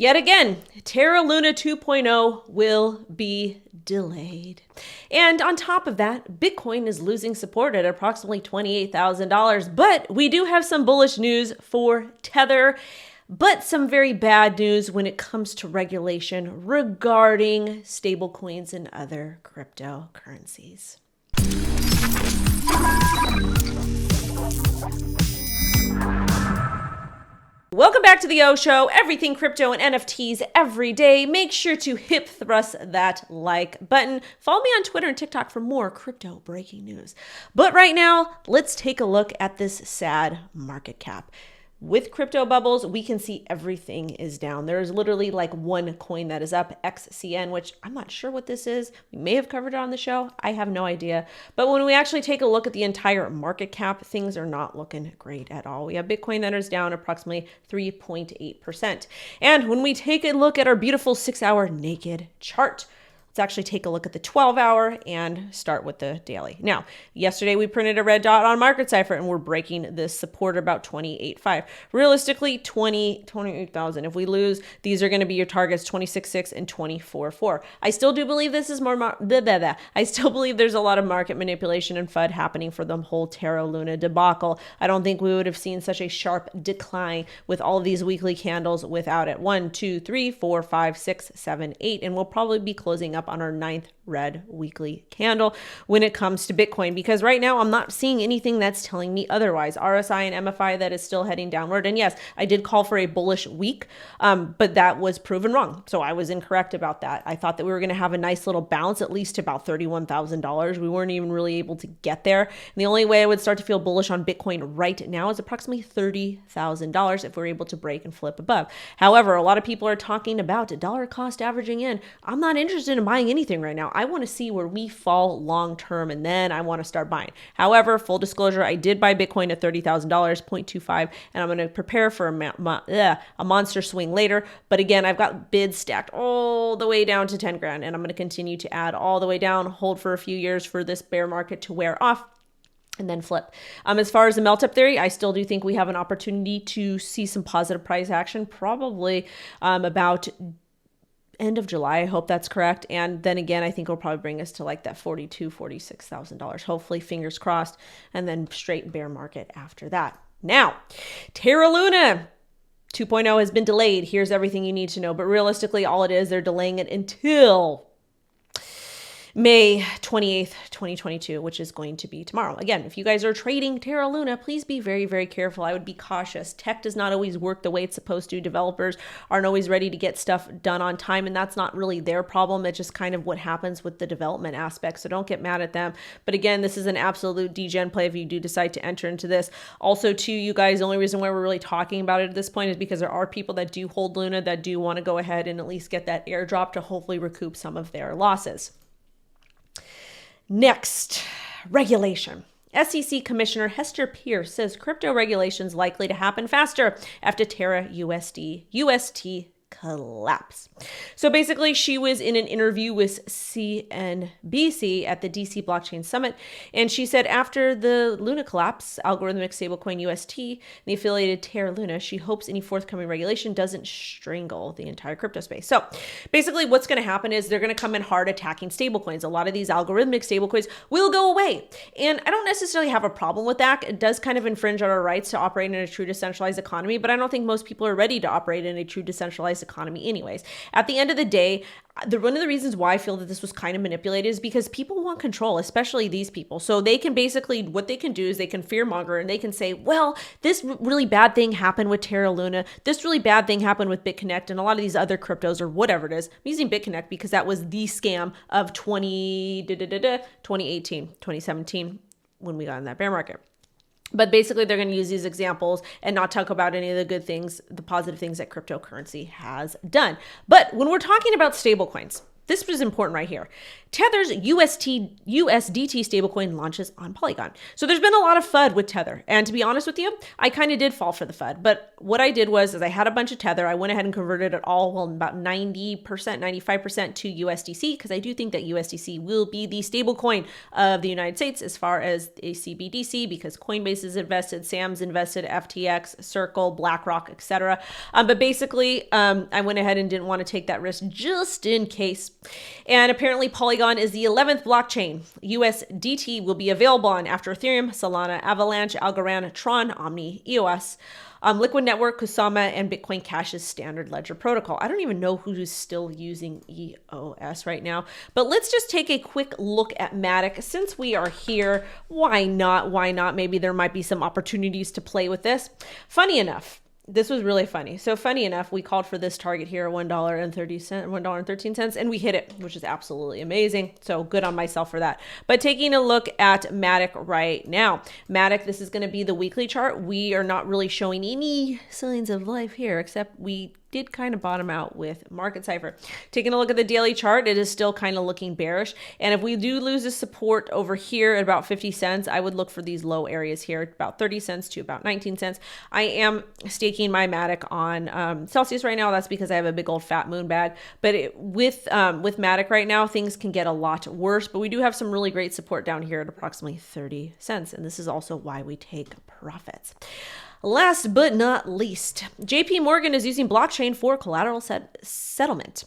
Yet again, Terraluna 2.0 will be delayed. And on top of that, Bitcoin is losing support at approximately $28,000. But we do have some bullish news for Tether, but some very bad news when it comes to regulation regarding stablecoins and other cryptocurrencies. Welcome back to the O Show, everything crypto and NFTs every day. Make sure to hip thrust that like button. Follow me on Twitter and TikTok for more crypto breaking news. But right now, let's take a look at this sad market cap. With crypto bubbles, we can see everything is down. There's literally like one coin that is up, XCN, which I'm not sure what this is. We may have covered it on the show. I have no idea. But when we actually take a look at the entire market cap, things are not looking great at all. We have Bitcoin that is down approximately 3.8%. And when we take a look at our beautiful 6-hour naked chart, let's actually take a look at the 12-hour and start with the daily. Now, yesterday we printed a red dot on market cipher and we're breaking this support about 28.5. Realistically, 28,000. If we lose, these are going to be your targets 26.6 and 24.4. I still do believe this is more I still believe there's a lot of market manipulation and FUD happening for the whole Terraluna debacle. I don't think we would have seen such a sharp decline with all of these weekly candles without it. 1, 2, 3, 4, 5, 6, 7, 8, and we'll probably be closing up on our 9th red weekly candle when it comes to Bitcoin, because right now I'm not seeing anything that's telling me otherwise. RSI and MFI that is still heading downward. And yes, I did call for a bullish week, but that was proven wrong. So I was incorrect about that. I thought that we were going to have a nice little bounce, at least to about $31,000. We weren't even really able to get there. And the only way I would start to feel bullish on Bitcoin right now is approximately $30,000 if we're able to break and flip above. However, a lot of people are talking about dollar cost averaging in. I'm not interested in buying anything right now. I want to see where we fall long term, and then I want to start buying. However, full disclosure, I did buy Bitcoin at $30,000, 0.25, and I'm going to prepare for a monster swing later. But again, I've got bids stacked all the way down to 10 grand, and I'm going to continue to add all the way down, hold for a few years for this bear market to wear off, and then flip. As far as the melt-up theory, I still do think we have an opportunity to see some positive price action, probably about end of July. I hope that's correct. And then again, I think it'll probably bring us to like that $42,000, $46,000. Hopefully, fingers crossed, and then straight bear market after that. Now, Terraluna 2.0 has been delayed. Here's everything you need to know. But realistically, all it is, they're delaying it until May 28th, 2022, which is going to be tomorrow. Again, if you guys are trading Terraluna, please be very, very careful. I would be cautious. Tech does not always work the way it's supposed to. Developers aren't always ready to get stuff done on time, and that's not really their problem. It's just kind of what happens with the development aspect, so don't get mad at them. But again, this is an absolute degen play if you do decide to enter into this. Also, too, you guys, the only reason why we're really talking about it at this point is because there are people that do hold Luna that do want to go ahead and at least get that airdrop to hopefully recoup some of their losses. Next, regulation. SEC Commissioner Hester Peirce says crypto regulations likely to happen faster after Terra UST collapse. So basically, she was in an interview with CNBC at the DC Blockchain Summit, and she said after the Luna collapse, algorithmic stablecoin UST, and the affiliated Terra Luna, she hopes any forthcoming regulation doesn't strangle the entire crypto space. So basically, what's going to happen is they're going to come in hard attacking stablecoins. A lot of these algorithmic stablecoins will go away, and I don't necessarily have a problem with that. It does kind of infringe on our rights to operate in a true decentralized economy, but I don't think most people are ready to operate in a true decentralized economy anyways. At the end of the day, one of the reasons why I feel that this was kind of manipulated is because people want control, especially these people. So they can basically, what they can do is they can fearmonger and they can say, well, this really bad thing happened with Terra Luna. This really bad thing happened with BitConnect and a lot of these other cryptos or whatever it is. I'm using BitConnect because that was the scam of 2018, 2017 when we got in that bear market. But basically, they're going to use these examples and not talk about any of the good things, the positive things that cryptocurrency has done. But when we're talking about stablecoins, this was important right here. Tether's USDT stablecoin launches on Polygon. So there's been a lot of FUD with Tether. And to be honest with you, I kind of did fall for the FUD. But what I did was, I had a bunch of Tether. I went ahead and converted it all, well, about 90%, 95% to USDC, because I do think that USDC will be the stablecoin of the United States as far as a CBDC, because Coinbase is invested, Sam's invested, FTX, Circle, BlackRock, etc. But basically, I went ahead and didn't want to take that risk just in case. And apparently Polygon is the 11th blockchain USDT will be available on after Ethereum, Solana, Avalanche, Algorand, Tron, Omni, EOS, Liquid Network, Kusama, and Bitcoin Cash's standard ledger protocol. I don't even know who's still using EOS right now, but let's just take a quick look at matic. Since we are here, why not? Why not? Maybe there might be some opportunities to play with this. Funny enough, this was really funny. So funny enough, we called for this target here, $1.13, and we hit it, which is absolutely amazing. So good on myself for that. But taking a look at matic right now, matic, this is going to be the weekly chart. We are not really showing any signs of life here, except we did kind of bottom out with market cipher. Taking a look at the daily chart, it is still kind of looking bearish. And if we do lose a support over here at about 50 cents, I would look for these low areas here, about 30 cents to about 19 cents. I am staking my matic on Celsius right now. That's because I have a big old fat moon bag. But with matic right now, things can get a lot worse. But we do have some really great support down here at approximately 30 cents. And this is also why we take profits. Last but not least, Jpmorgan is using blockchain for collateral settlement.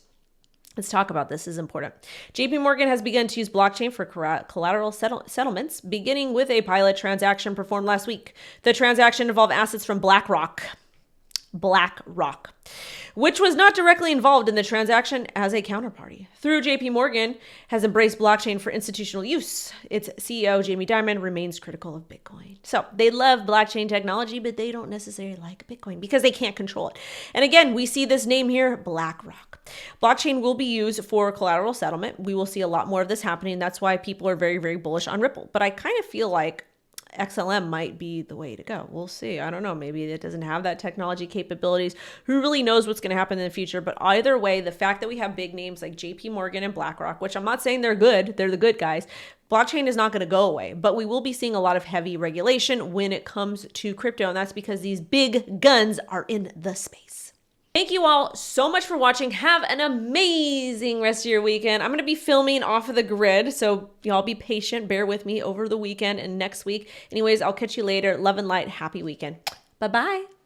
Let's talk about this. This is important. Jpmorgan has begun to use blockchain for collateral settlements, beginning with a pilot transaction performed last week. The transaction involved assets from BlackRock, which was not directly involved in the transaction as a counterparty. Through Jpmorgan has embraced blockchain for institutional use. Its CEO, Jamie Dimon, remains critical of Bitcoin. So they love blockchain technology, but they don't necessarily like Bitcoin because they can't control it. And again, we see this name here, BlackRock. Blockchain will be used for collateral settlement. We will see a lot more of this happening. That's why people are very, very bullish on Ripple. But I kind of feel like XLM might be the way to go. We'll see. I don't know. Maybe it doesn't have that technology capabilities. Who really knows what's going to happen in the future? But either way, the fact that we have big names like Jpmorgan and BlackRock, which I'm not saying they're good, they're the good guys. Blockchain is not going to go away, but we will be seeing a lot of heavy regulation when it comes to crypto. And that's because these big guns are in the space. Thank you all so much for watching. Have an amazing rest of your weekend. I'm going to be filming off of the grid, so y'all be patient. Bear with me over the weekend and next week. Anyways, I'll catch you later. Love and light. Happy weekend. Bye-bye.